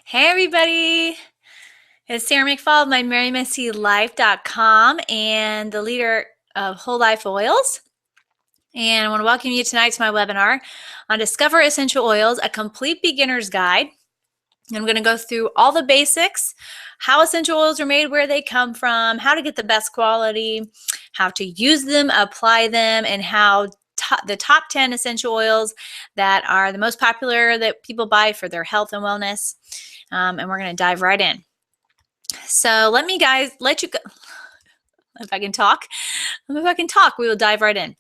Hey everybody, it's Sarah McFall of MyMerryMessyLife.com and the leader of Whole Life Oils. And I want to welcome you tonight to my webinar on Discover Essential Oils, a complete beginner's guide. I'm going to go through all the basics, how essential oils are made, where they come from, how to get the best quality, how to use them, apply them, and how the top 10 essential oils that are the most popular that people buy for their health and wellness. And we're going to dive right in. So let you go. If I can talk, we will dive right in.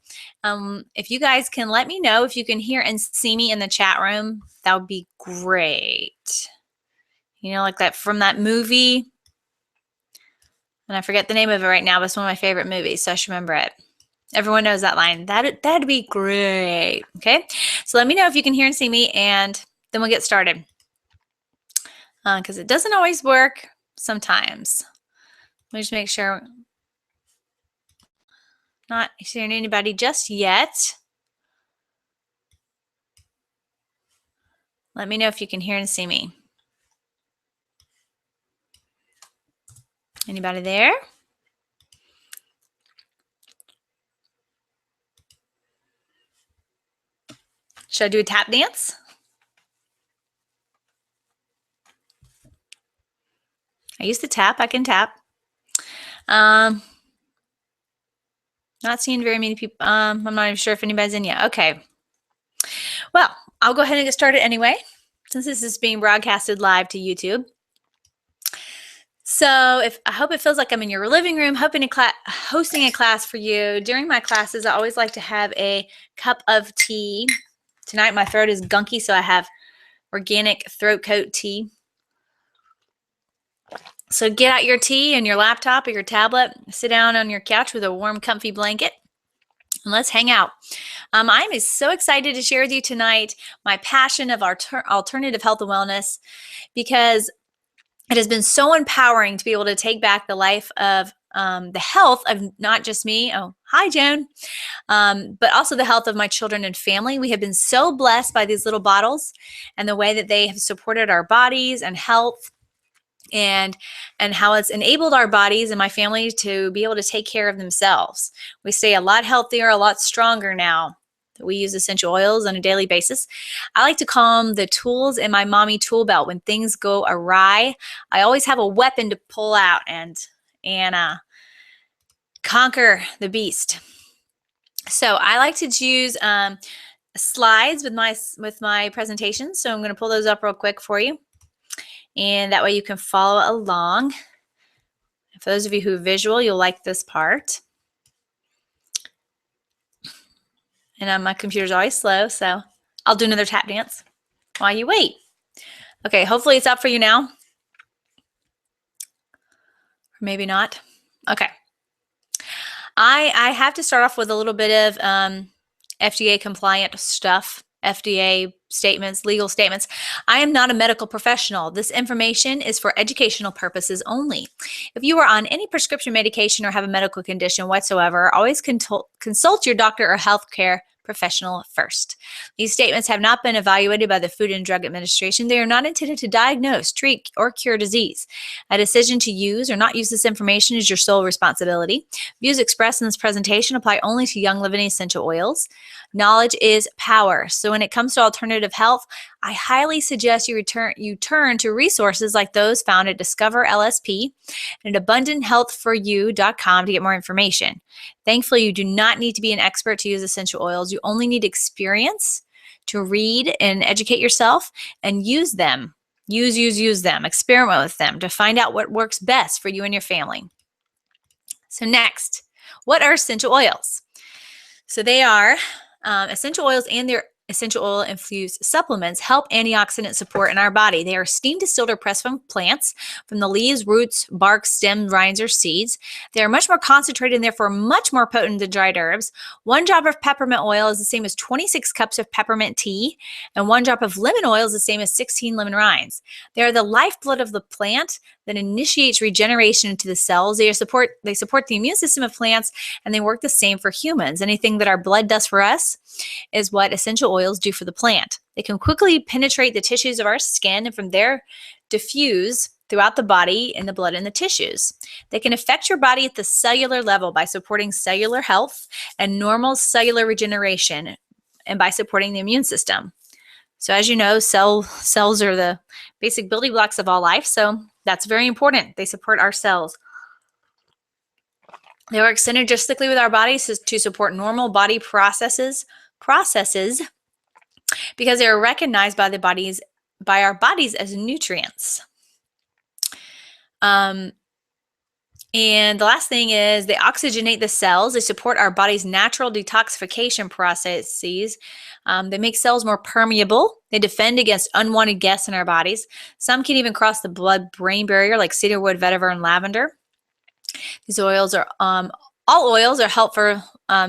If you guys can let me know if you can hear and see me in the chat room, that would be great. You know, like that from that movie. And I forget the name of it right now, but it's one of my favorite movies, so I should remember it. Everyone knows that line. That'd be great. Okay, so let me know if you can hear and see me, and then we'll get started. Because it doesn't always work sometimes. Let me just make sure. Not hearing anybody just yet. Let me know if you can hear and see me. Anybody there? Should I do a tap dance? I used to tap. I can tap. Not seeing very many people. I'm not even sure if anybody's in yet. Okay. Well, I'll go ahead and get started anyway, since this is being broadcasted live to YouTube. So I hope it feels like I'm in your living room, hosting a class for you. During my classes, I always like to have a cup of tea. Tonight, my throat is gunky, so I have organic throat coat tea. So get out your tea and your laptop or your tablet, sit down on your couch with a warm, comfy blanket, and let's hang out. I'm so excited to share with you tonight my passion of alternative health and wellness, because it has been so empowering to be able to take back the life of the health of not just me. Oh, hi, Joan. But also the health of my children and family. We have been so blessed by these little bottles and the way that they have supported our bodies and health, and how it's enabled our bodies and my family to be able to take care of themselves. We stay a lot healthier, a lot stronger now that we use essential oils on a daily basis. I like to call them the tools in my mommy tool belt. When things go awry, I always have a weapon to pull out and conquer the beast. So I like to use slides with my presentation. So I'm going to pull those up real quick for you, and that way you can follow along. For those of you who are visual, you'll like this part. And my computer's always slow, so I'll do another tap dance while you wait. Okay, hopefully it's up for you now. Or maybe not. Okay. I have to start off with a little bit of FDA compliant stuff, FDA statements, legal statements. I am not a medical professional. This information is for educational purposes only. If you are on any prescription medication or have a medical condition whatsoever, always consult your doctor or healthcare professional first. These statements have not been evaluated by the Food and Drug Administration. They are not intended to diagnose, treat, or cure disease. A decision to use or not use this information is your sole responsibility. Views expressed in this presentation apply only to Young Living essential oils. Knowledge is power. So when it comes to alternative health, I highly suggest you turn to resources like those found at Discover LSP and at AbundantHealthForYou.com to get more information. Thankfully, you do not need to be an expert to use essential oils. You only need experience to read and educate yourself and use them. Use them. Experiment with them to find out what works best for you and your family. So next, what are essential oils? So they are essential oils and their essential oil infused supplements help antioxidant support in our body. They are steamed, distilled, or pressed from plants, from the leaves, roots, bark, stem, rinds, or seeds. They are much more concentrated and therefore much more potent than dried herbs. 1 drop of peppermint oil is the same as 26 cups of peppermint tea, and 1 drop of lemon oil is the same as 16 lemon rinds. They are the lifeblood of the plant that initiates regeneration into the cells. They support the immune system of plants, and they work the same for humans. Anything that our blood does for us is what essential oils do for the plant. They can quickly penetrate the tissues of our skin and from there diffuse throughout the body in the blood and the tissues. They can affect your body at the cellular level by supporting cellular health and normal cellular regeneration and by supporting the immune system. So as you know, cells are the basic building blocks of all life. So that's very important. They support our cells. They work synergistically with our bodies to support normal body processes because they are recognized by our bodies as nutrients. And the last thing is they oxygenate the cells. They support our body's natural detoxification processes. They make cells more permeable. They defend against unwanted guests in our bodies. Some can even cross the blood-brain barrier like cedarwood, vetiver, and lavender. These oils are, all oils are helpful,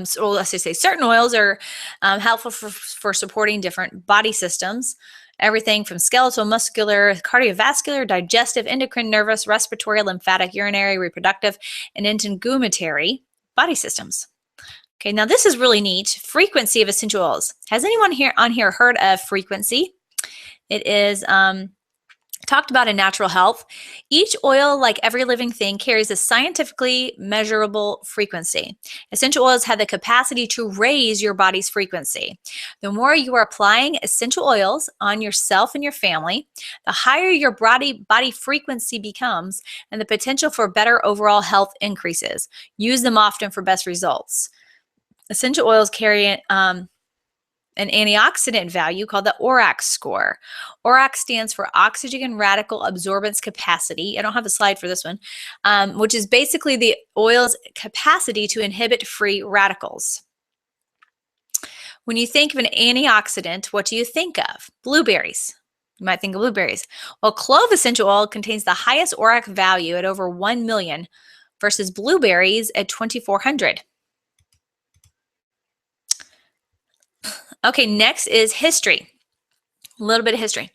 certain oils are helpful for supporting different body systems. Everything from skeletal, muscular, cardiovascular, digestive, endocrine, nervous, respiratory, lymphatic, urinary, reproductive, and integumentary body systems. Okay, now this is really neat. Frequency of essential oils. Has anyone here heard of frequency? It is talked about in natural health. Each oil, like every living thing, carries a scientifically measurable frequency. Essential oils have the capacity to raise your body's frequency. The more you are applying essential oils on yourself and your family, the higher your body frequency becomes and the potential for better overall health increases. Use them often for best results. Essential oils carry an antioxidant value called the ORAC score. ORAC stands for oxygen radical absorbance capacity. I don't have a slide for this one, which is basically the oil's capacity to inhibit free radicals. When you think of an antioxidant, what do you think of? Blueberries. You might think of blueberries. Well, clove essential oil contains the highest ORAC value at over 1 million versus blueberries at 2,400. Okay, next is history. A little bit of history.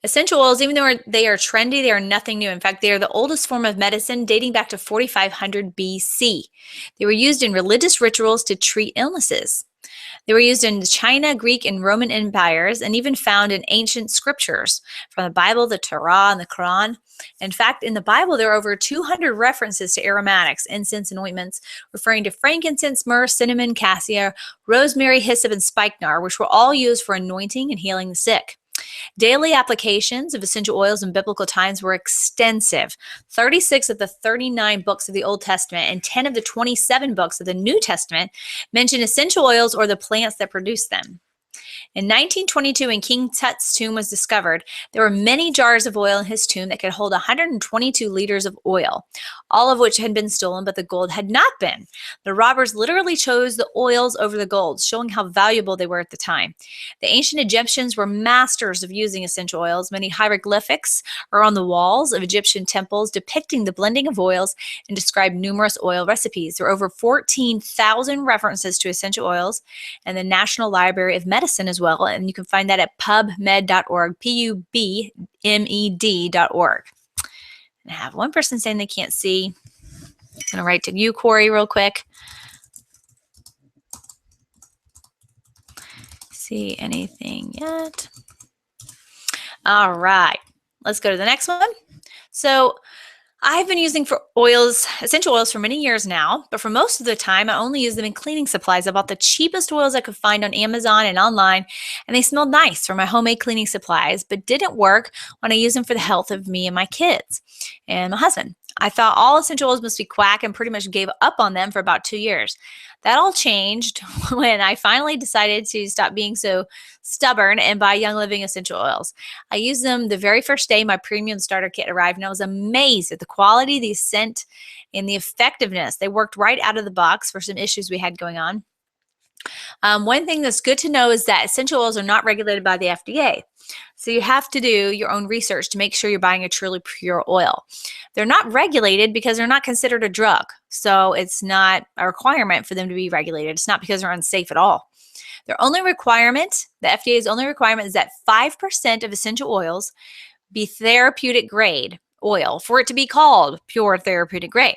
Essential oils, even though they are trendy, they are nothing new. In fact, they are the oldest form of medicine dating back to 4500 BC. They were used in religious rituals to treat illnesses. They were used in the China, Greek, and Roman empires and even found in ancient scriptures from the Bible, the Torah, and the Quran. In fact, in the Bible, there are over 200 references to aromatics, incense, and ointments, referring to frankincense, myrrh, cinnamon, cassia, rosemary, hyssop, and spikenard, which were all used for anointing and healing the sick. Daily applications of essential oils in biblical times were extensive. 36 of the 39 books of the Old Testament and 10 of the 27 books of the New Testament mention essential oils or the plants that produce them. In 1922, when King Tut's tomb was discovered, there were many jars of oil in his tomb that could hold 122 liters of oil, all of which had been stolen, but the gold had not been. The robbers literally chose the oils over the gold, showing how valuable they were at the time. The ancient Egyptians were masters of using essential oils. Many hieroglyphics are on the walls of Egyptian temples depicting the blending of oils and describe numerous oil recipes. There are over 14,000 references to essential oils in the National Library of Medicine as well, and you can find that at pubmed.org, pubmed.org. And I have one person saying they can't see. I'm going to write to you, Corey, real quick. See anything yet? All right, let's go to the next one. So I've been using essential oils for many years now, but for most of the time, I only use them in cleaning supplies. I bought the cheapest oils I could find on Amazon and online, and they smelled nice for my homemade cleaning supplies, but didn't work when I used them for the health of me and my kids and my husband. I thought all essential oils must be quack and pretty much gave up on them for about 2 years. That all changed when I finally decided to stop being so stubborn and buy Young Living essential oils. I used them the very first day my premium starter kit arrived, and I was amazed at the quality, the scent, and the effectiveness. They worked right out of the box for some issues we had going on. One thing that's good to know is that essential oils are not regulated by the FDA. So you have to do your own research to make sure you're buying a truly pure oil. They're not regulated because they're not considered a drug. So it's not a requirement for them to be regulated. It's not because they're unsafe at all. Their only requirement, the FDA's only requirement, is that 5% of essential oils be therapeutic grade oil for it to be called pure therapeutic grade.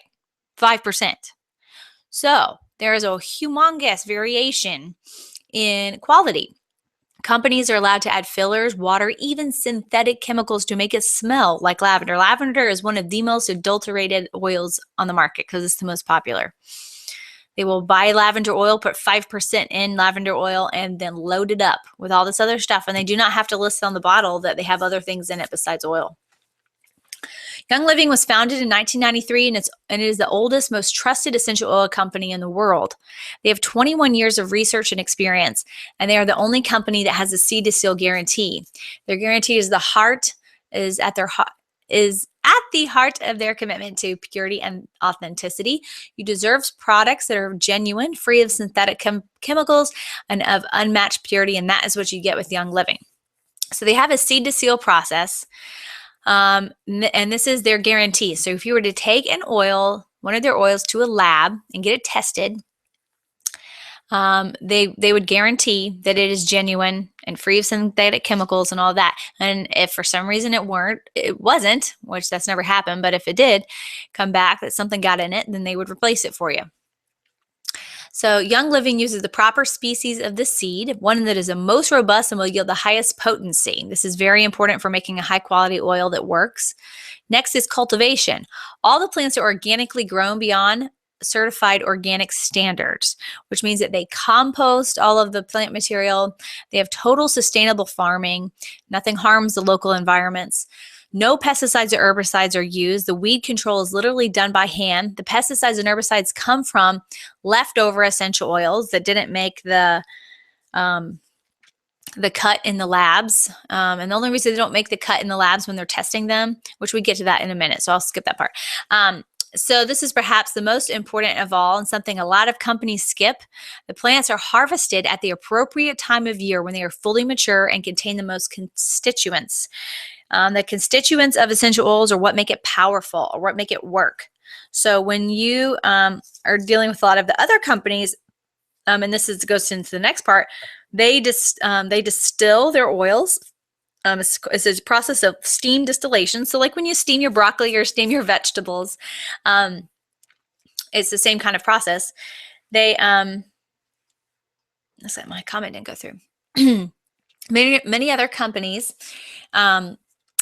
5%. So there is a humongous variation in quality. Companies are allowed to add fillers, water, even synthetic chemicals to make it smell like lavender. Lavender is one of the most adulterated oils on the market because it's the most popular. They will buy lavender oil, put 5% in lavender oil, and then load it up with all this other stuff. And they do not have to list on the bottle that they have other things in it besides oil. Young Living was founded in 1993, and it is the oldest, most trusted essential oil company in the world. They have 21 years of research and experience, and they are the only company that has a seed to seal guarantee. Their guarantee is at the heart of their commitment to purity and authenticity. You deserve products that are genuine, free of synthetic chemicals, and of unmatched purity, and that is what you get with Young Living. So they have a seed to seal process. And this is their guarantee. So if you were to take one of their oils to a lab and get it tested, they would guarantee that it is genuine and free of synthetic chemicals and all that. And if for some reason it wasn't, which that's never happened, but if it did come back that something got in it, then they would replace it for you. So Young Living uses the proper species of the seed, one that is the most robust and will yield the highest potency. This is very important for making a high quality oil that works. Next is cultivation. All the plants are organically grown beyond certified organic standards, which means that they compost all of the plant material. They have total sustainable farming. Nothing harms the local environments. No pesticides or herbicides are used. The weed control is literally done by hand. The pesticides and herbicides come from leftover essential oils that didn't make the cut in the labs. And the only reason they don't make the cut in the labs when they're testing them, which we get to that in a minute, so I'll skip that part. So this is perhaps the most important of all and something a lot of companies skip. The plants are harvested at the appropriate time of year when they are fully mature and contain the most constituents. The constituents of essential oils are what make it powerful or what make it work. So when you are dealing with a lot of the other companies, and goes into the next part, they distill their oils. It's a process of steam distillation. So like when you steam your broccoli or steam your vegetables, it's the same kind of process. My comment didn't go through. Many other companies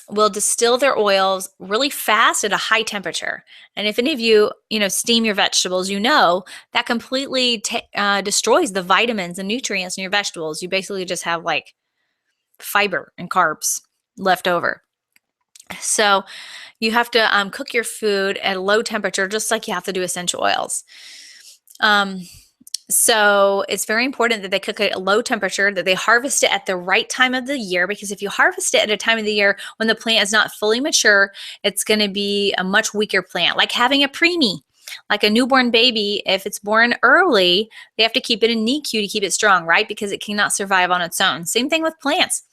will distill their oils really fast at a high temperature. And if any of you, steam your vegetables, that completely destroys the vitamins and nutrients in your vegetables. You basically just have like fiber and carbs left over. So you have to cook your food at a low temperature, just like you have to do essential oils. So it's very important that they cook it at a low temperature, that they harvest it at the right time of the year, because if you harvest it at a time of the year when the plant is not fully mature, it's going to be a much weaker plant, like having a preemie. Like a newborn baby, if it's born early, they have to keep it in NICU to keep it strong, right? Because it cannot survive on its own. Same thing with plants.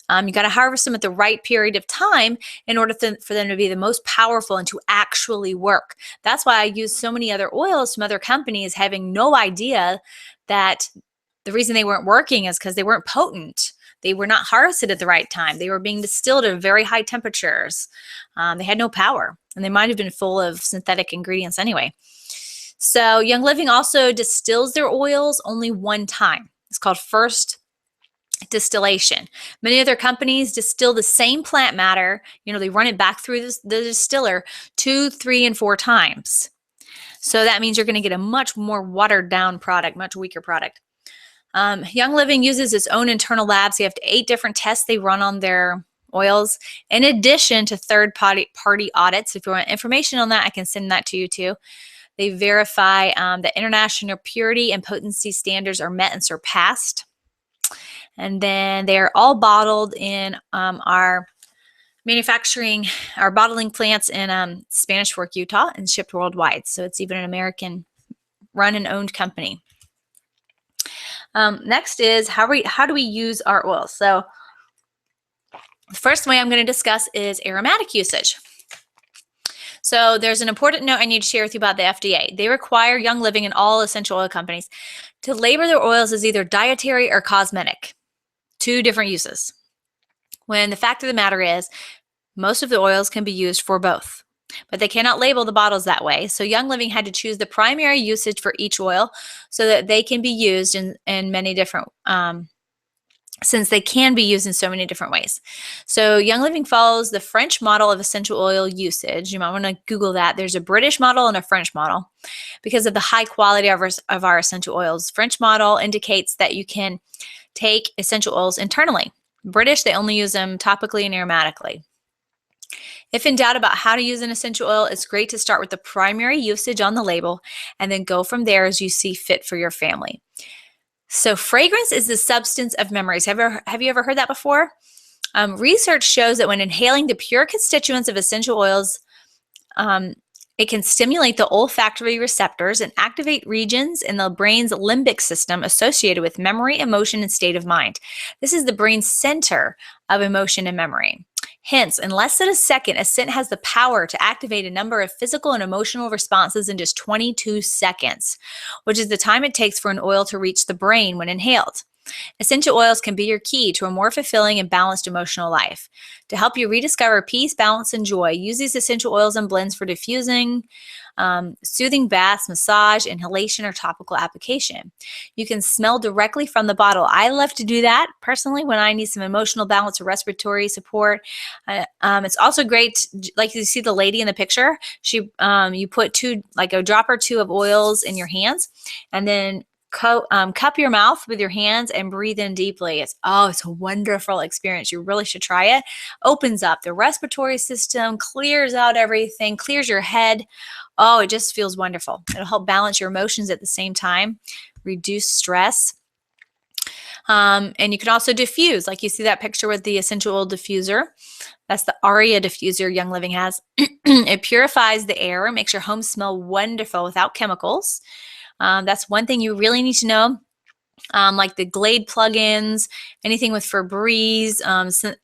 You got to harvest them at the right period of time in order for them to be the most powerful and to actually work. That's why I use so many other oils from other companies, having no idea that the reason they weren't working is because they weren't potent. They were not harvested at the right time. They were being distilled at very high temperatures. They had no power, and they might have been full of synthetic ingredients anyway. So Young Living also distills their oils only one time. It's called first distillation. Many other companies distill the same plant matter. They run it back through the distiller 2, 3, and 4 times. So that means you're going to get a much more watered down product, much weaker product. Young Living uses its own internal labs. They have 8 different tests they run on their oils, in addition to third-party audits. If you want information on that, I can send that to you too. They verify that international purity and potency standards are met and surpassed. And then they're all bottled in our bottling plants in Spanish Fork, Utah, and shipped worldwide. So it's even an American run and owned company. Next is how do we use our oils? So the first way I'm going to discuss is aromatic usage. So there's an important note I need to share with you about the FDA. They require Young Living and all essential oil companies to label their oils as either dietary or cosmetic. 2 different uses. When the fact of the matter is, most of the oils can be used for both, but they cannot label the bottles that way. So Young Living had to choose the primary usage for each oil so that they can be used in many different since they can be used in so many different ways. So Young Living follows the French model of essential oil usage. You might want to Google that. There's a British model and a French model because of the high quality of our essential oils. French model indicates that you can take essential oils internally. British, they only use them topically and aromatically. If in doubt about how to use an essential oil, it's great to start with the primary usage on the label and then go from there as you see fit for your family. So fragrance is the substance of memories. Have you ever heard that before? Research shows that when inhaling the pure constituents of essential oils, it can stimulate the olfactory receptors and activate regions in the brain's limbic system associated with memory, emotion, and state of mind. This is the brain's center of emotion and memory. Hence, in less than a second, a scent has the power to activate a number of physical and emotional responses in just 22 seconds, which is the time it takes for an oil to reach the brain when inhaled. Essential oils can be your key to a more fulfilling and balanced emotional life. To help you rediscover peace, balance, and joy, use these essential oils and blends for diffusing, soothing baths, massage, inhalation, or topical application. You can smell directly from the bottle. I love to do that personally when I need some emotional balance or respiratory support. It's also great, like you see the lady in the picture. You put a drop or two of oils in your hands, and then cup your mouth with your hands and breathe in deeply. It's a wonderful experience. You really should try it. Opens up the respiratory system, clears out everything, clears your head. Oh, it just feels wonderful. It'll help balance your emotions at the same time, reduce stress. And you can also diffuse, like you see that picture with the essential oil diffuser. That's the Aria diffuser Young Living has. It purifies the air, makes your home smell wonderful without chemicals. That's one thing you really need to know. Like the Glade plugins, anything with Febreze,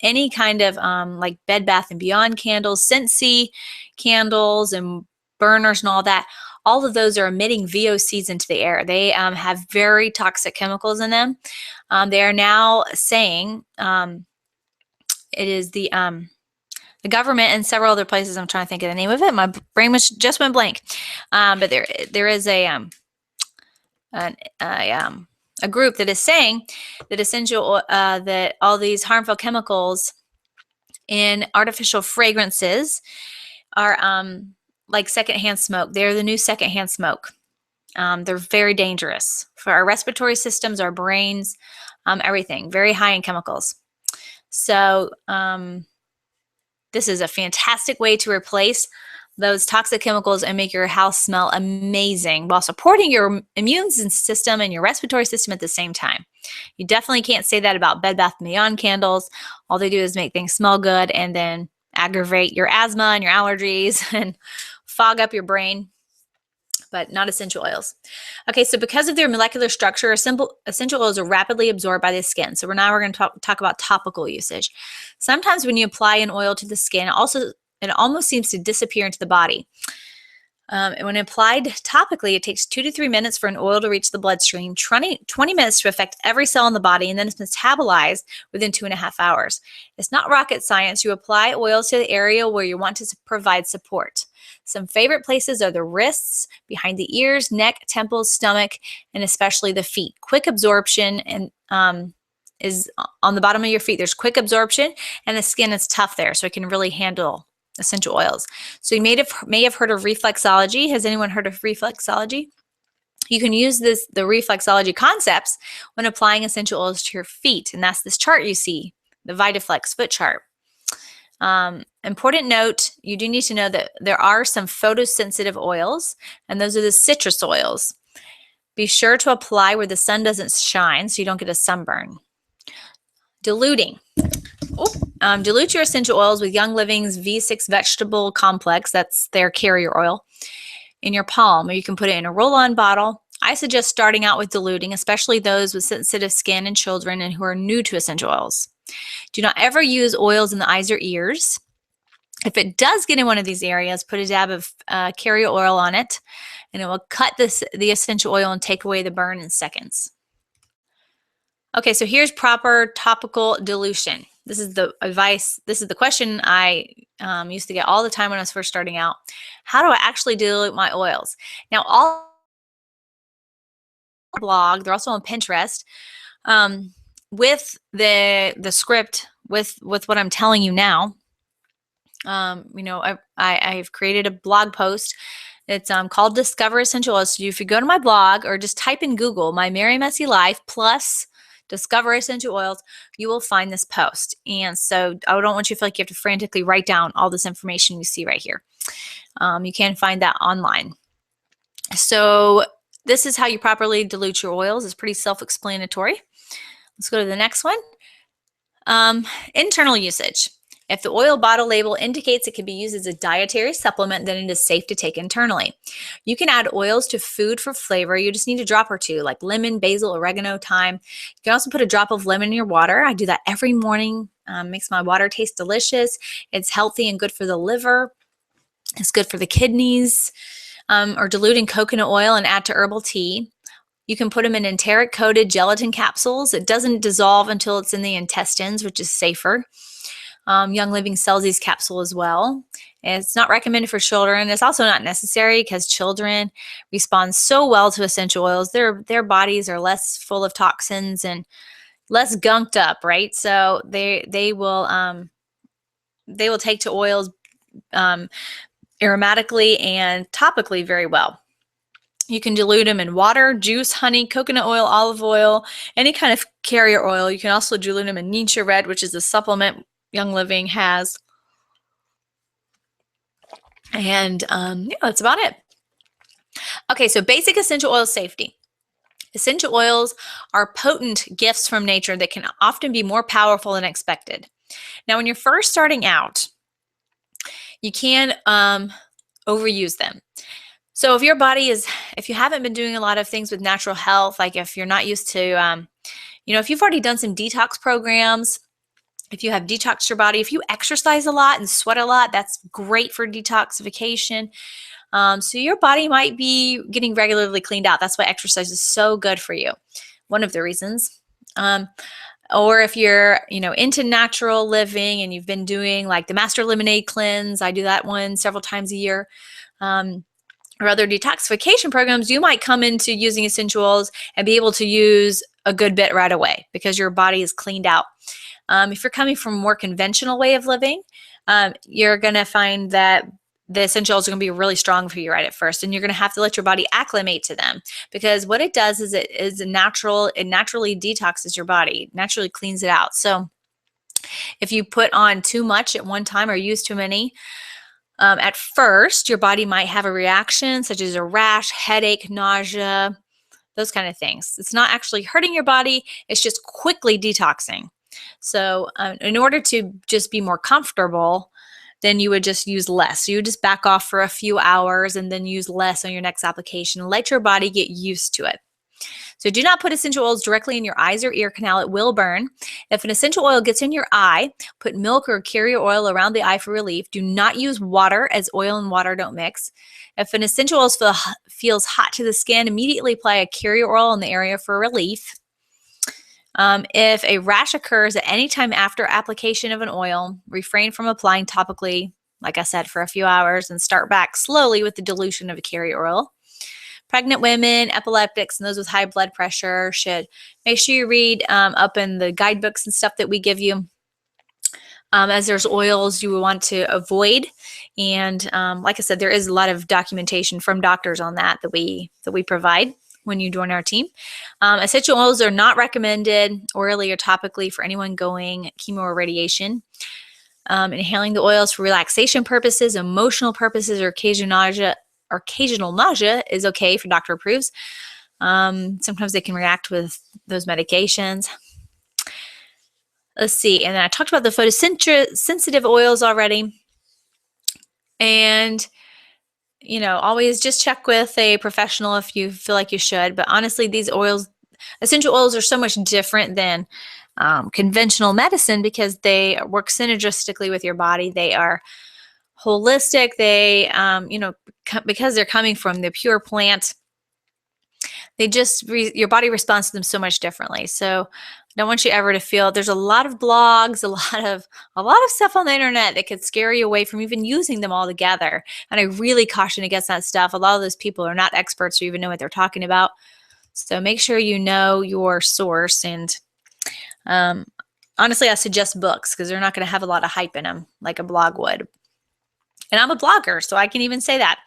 any kind of like Bed Bath & Beyond candles, Scentsy candles and burners and all that. All of those are emitting VOCs into the air. They have very toxic chemicals in them. They are now saying it is the government and several other places. I'm trying to think of the name of it. My brain just went blank. But there is a group that is saying that that all these harmful chemicals in artificial fragrances are like secondhand smoke. They're the new secondhand smoke. They're very dangerous for our respiratory systems, our brains, everything. Very high in chemicals. So this is a fantastic way to replace those toxic chemicals and make your house smell amazing while supporting your immune system and your respiratory system at the same time. You definitely can't say that about Bed Bath & Beyond candles. All they do is make things smell good and then aggravate your asthma and your allergies and fog up your brain, but not essential oils. Okay, so because of their molecular structure, essential oils are rapidly absorbed by the skin. So now we're going to talk about topical usage. Sometimes when you apply an oil to the skin, it almost seems to disappear into the body. And when applied topically, it takes 2 to 3 minutes for an oil to reach the bloodstream, 20 minutes to affect every cell in the body, and then it's metabolized within 2.5 hours. It's not rocket science. You apply oil to the area where you want to provide support. Some favorite places are the wrists, behind the ears, neck, temples, stomach, and especially the feet. Quick absorption and is on the bottom of your feet. There's quick absorption, and the skin is tough there, so it can really handle essential oils. So you may have heard of reflexology. Has anyone heard of reflexology? You can use the reflexology concepts when applying essential oils to your feet, and that's this chart you see, the VitaFlex foot chart. Important note, you do need to know that there are some photosensitive oils, and those are the citrus oils. Be sure to apply where the sun doesn't shine so you don't get a sunburn. Diluting. Dilute your essential oils with Young Living's V6 Vegetable Complex, that's their carrier oil, in your palm, or you can put it in a roll-on bottle. I suggest starting out with diluting, especially those with sensitive skin and children and who are new to essential oils. Do not ever use oils in the eyes or ears. If it does get in one of these areas, put a dab of carrier oil on it, and it will cut the essential oil and take away the burn in seconds. Okay, so here's proper topical dilution. This is the advice. This is the question I used to get all the time when I was first starting out. How do I actually dilute my oils? Now, all blog, they're also on Pinterest. with the script, with what I'm telling you now, I've created a blog post. It's called Discover Essential Oils. So if you go to my blog or just type in Google My Merry Messy Life plus Discover Essential Oils, you will find this post. And so I don't want you to feel like you have to frantically write down all this information you see right here. You can find that online. So this is how you properly dilute your oils. It's pretty self-explanatory. Let's go to the next one. Internal usage. If the oil bottle label indicates it can be used as a dietary supplement, then it is safe to take internally. You can add oils to food for flavor. You just need a drop or two, like lemon, basil, oregano, thyme. You can also put a drop of lemon in your water. I do that every morning. Makes my water taste delicious. It's healthy and good for the liver. It's good for the kidneys. Or diluting coconut oil and add to herbal tea. You can put them in enteric-coated gelatin capsules. It doesn't dissolve until it's in the intestines, which is safer. Young Living sells these capsules as well. It's not recommended for children. It's also not necessary because children respond so well to essential oils. Their bodies are less full of toxins and less gunked up, right? So they will take to oils aromatically and topically very well. You can dilute them in water, juice, honey, coconut oil, olive oil, any kind of carrier oil. You can also dilute them in Ninja Red, which is a supplement Young Living has. And that's about it. Okay, so basic essential oil safety. Essential oils are potent gifts from nature that can often be more powerful than expected. Now, when you're first starting out, you can overuse them. So if if you haven't been doing a lot of things with natural health, like if you're not used to, if you've already done some detox programs, if you have detoxed your body, if you exercise a lot and sweat a lot, that's great for detoxification. So your body might be getting regularly cleaned out. That's why exercise is so good for you. One of the reasons. Or if you're, into natural living and you've been doing like the Master Lemonade Cleanse, I do that one several times a year. Or other detoxification programs, you might come into using essential oils and be able to use a good bit right away because your body is cleaned out. If you're coming from a more conventional way of living, you're going to find that the essential oils are going to be really strong for you right at first, and you're going to have to let your body acclimate to them because what it does is it naturally detoxes your body, naturally cleans it out. So if you put on too much at one time or use too many, at first, your body might have a reaction such as a rash, headache, nausea, those kind of things. It's not actually hurting your body. It's just quickly detoxing. So in order to just be more comfortable, then you would just use less. So you would just back off for a few hours and then use less on your next application. Let your body get used to it. So do not put essential oils directly in your eyes or ear canal. It will burn. If an essential oil gets in your eye, put milk or carrier oil around the eye for relief. Do not use water as oil and water don't mix. If an essential oil feels hot to the skin, immediately apply a carrier oil in the area for relief. If a rash occurs at any time after application of an oil, refrain from applying topically, like I said, for a few hours and start back slowly with the dilution of a carrier oil. Pregnant women, epileptics, and those with high blood pressure should make sure you read up in the guidebooks and stuff that we give you, as there's oils you want to avoid. And like I said, there is a lot of documentation from doctors on that we provide when you join our team. Essential oils are not recommended orally or topically for anyone going chemo or radiation. Inhaling the oils for relaxation purposes, emotional purposes, or occasional nausea is okay for doctor approves. Sometimes they can react with those medications. Let's see. And then I talked about the photosensitive oils already. And, always just check with a professional if you feel like you should. But honestly, these essential oils are so much different than conventional medicine because they work synergistically with your body. They are holistic. They, because they're coming from the pure plant, your body responds to them so much differently. So I don't want you ever to feel there's a lot of blogs, a lot of stuff on the internet that could scare you away from even using them all together. And I really caution against that stuff. A lot of those people are not experts or even know what they're talking about. So make sure you know your source and Honestly, I suggest books because they're not going to have a lot of hype in them like a blog would. And I'm a blogger, so I can even say that.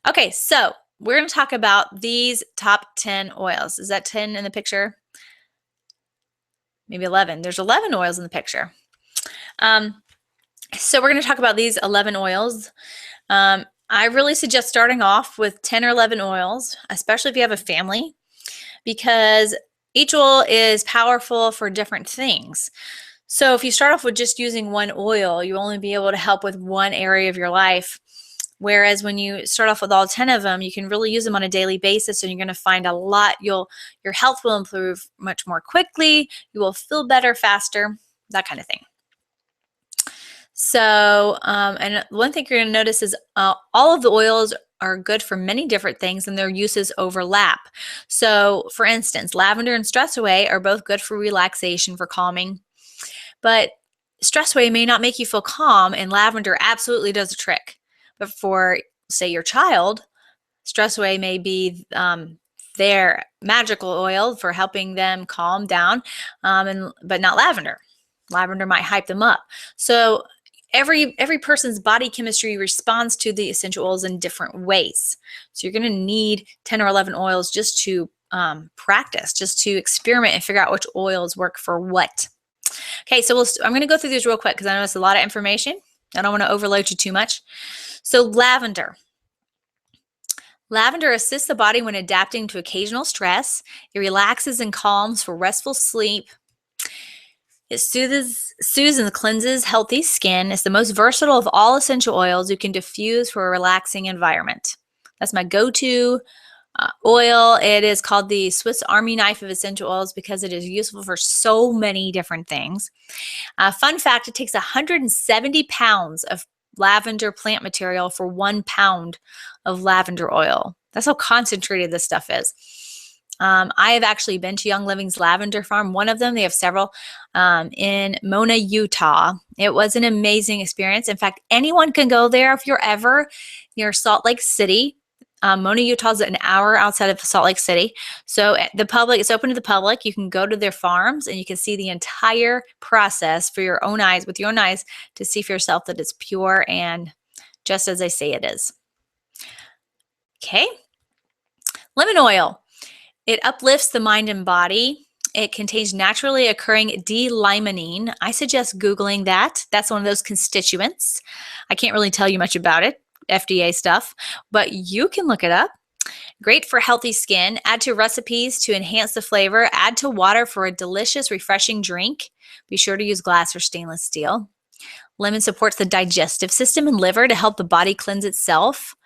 Okay, so we're going to talk about these top 10 oils. Is that 10 in the picture? Maybe 11. There's 11 oils in the picture. So we're going to talk about these 11 oils. I really suggest starting off with 10 or 11 oils, especially if you have a family, because each oil is powerful for different things. So if you start off with just using one oil, you only be able to help with one area of your life. Whereas when you start off with all 10 of them, you can really use them on a daily basis, and you're going to find a lot. Your health will improve much more quickly. You will feel better faster, that kind of thing. So, and one thing you're going to notice is all of the oils are good for many different things, and their uses overlap. So, for instance, lavender and Stress Away are both good for relaxation, for calming. But Stress Away may not make you feel calm, and lavender absolutely does the trick. But for, say, your child, Stress Away may be their magical oil for helping them calm down, but not lavender. Lavender might hype them up. So every person's body chemistry responds to the essential oils in different ways. So you're going to need 10 or 11 oils just to practice, just to experiment and figure out which oils work for what. Okay, so I'm going to go through these real quick because I know it's a lot of information. I don't want to overload you too much. So lavender. Lavender assists the body when adapting to occasional stress. It relaxes and calms for restful sleep. It soothes and cleanses healthy skin. It's the most versatile of all essential oils you can diffuse for a relaxing environment. That's my go-to oil. It is called the Swiss Army knife of essential oils because it is useful for so many different things. Fun fact, it takes 170 pounds of lavender plant material for 1 pound of lavender oil. That's how concentrated this stuff is. I have actually been to Young Living's lavender farm. One of them, they have several, in Mona, Utah. It was an amazing experience. In fact, anyone can go there if you're ever near Salt Lake City. Mona, Utah is an hour outside of Salt Lake City. So it's open to the public. You can go to their farms and you can see the entire process for your own eyes, with your own eyes, to see for yourself that it's pure and just as they say it is. Okay. Lemon oil. It uplifts the mind and body. It contains naturally occurring D-limonene. I suggest Googling that. That's one of those constituents. I can't really tell you much about it, FDA stuff, but you can look it up. Great for healthy skin. Add to recipes to enhance the flavor. Add to water for a delicious, refreshing drink. Be sure to use glass or stainless steel. Lemon supports the digestive system and liver to help the body cleanse itself.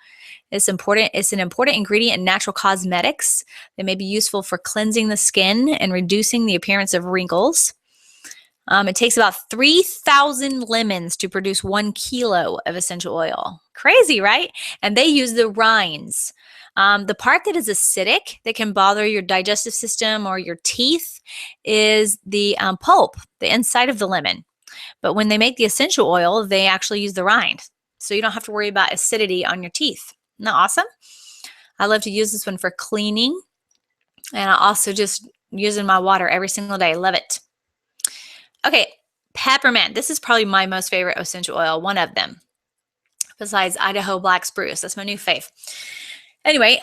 It's an important ingredient in natural cosmetics that may be useful for cleansing the skin and reducing the appearance of wrinkles. It takes about 3,000 lemons to produce 1 kilo of essential oil. Crazy, right? And they use the rinds. The part that is acidic, that can bother your digestive system or your teeth, is the pulp, the inside of the lemon. But when they make the essential oil, they actually use the rind. So you don't have to worry about acidity on your teeth. Isn't that awesome? I love to use this one for cleaning. And I also just use it in my water every single day. Love it. Okay, peppermint. This is probably my most favorite essential oil, one of them, besides Idaho Black Spruce. That's my new fave. Anyway,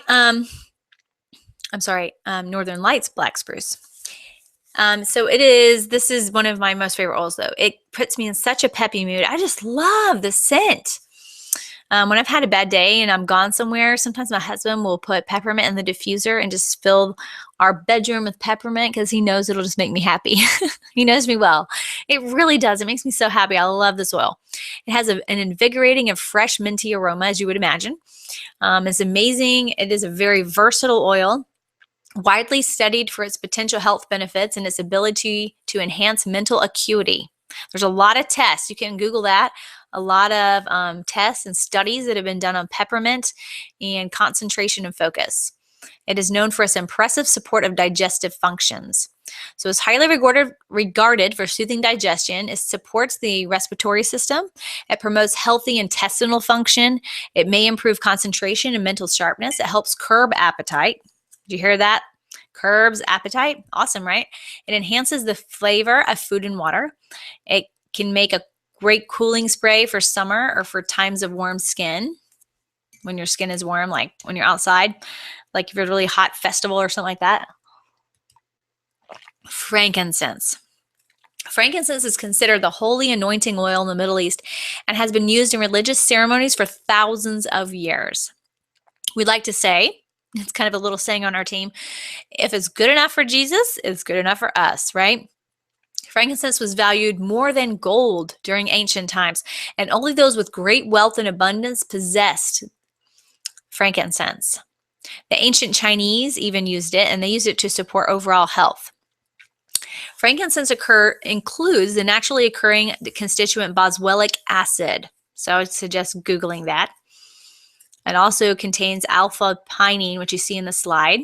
Northern Lights Black Spruce. This is one of my most favorite oils, though. It puts me in such a peppy mood. I just love the scent. When I've had a bad day and I'm gone somewhere, sometimes my husband will put peppermint in the diffuser and just fill our bedroom with peppermint because he knows it'll just make me happy. He knows me well. It really does. It makes me so happy. I love this oil. It has an invigorating and fresh minty aroma, as you would imagine. It's amazing. It is a very versatile oil, widely studied for its potential health benefits and its ability to enhance mental acuity. There's a lot of tests. You can Google that. A lot of tests and studies that have been done on peppermint and concentration and focus. It is known for its impressive support of digestive functions. So it's highly regarded for soothing digestion. It supports the respiratory system. It promotes healthy intestinal function. It may improve concentration and mental sharpness. It helps curb appetite. Did you hear that? curbs appetite. Awesome, right? It enhances the flavor of food and water. It can make a great cooling spray for summer or for times of warm skin. When your skin is warm, like when you're outside, like if you're at a really hot festival or something like that. Frankincense. Frankincense is considered the holy anointing oil in the Middle East and has been used in religious ceremonies for thousands of years. We'd like to say, it's kind of a little saying on our team, if it's good enough for Jesus, it's good enough for us, right? Frankincense was valued more than gold during ancient times, and only those with great wealth and abundance possessed frankincense. The ancient Chinese even used it, and they used it to support overall health. Frankincense includes the naturally occurring constituent boswellic acid. So I would suggest Googling that. It also contains alpha-pinene, which you see in the slide.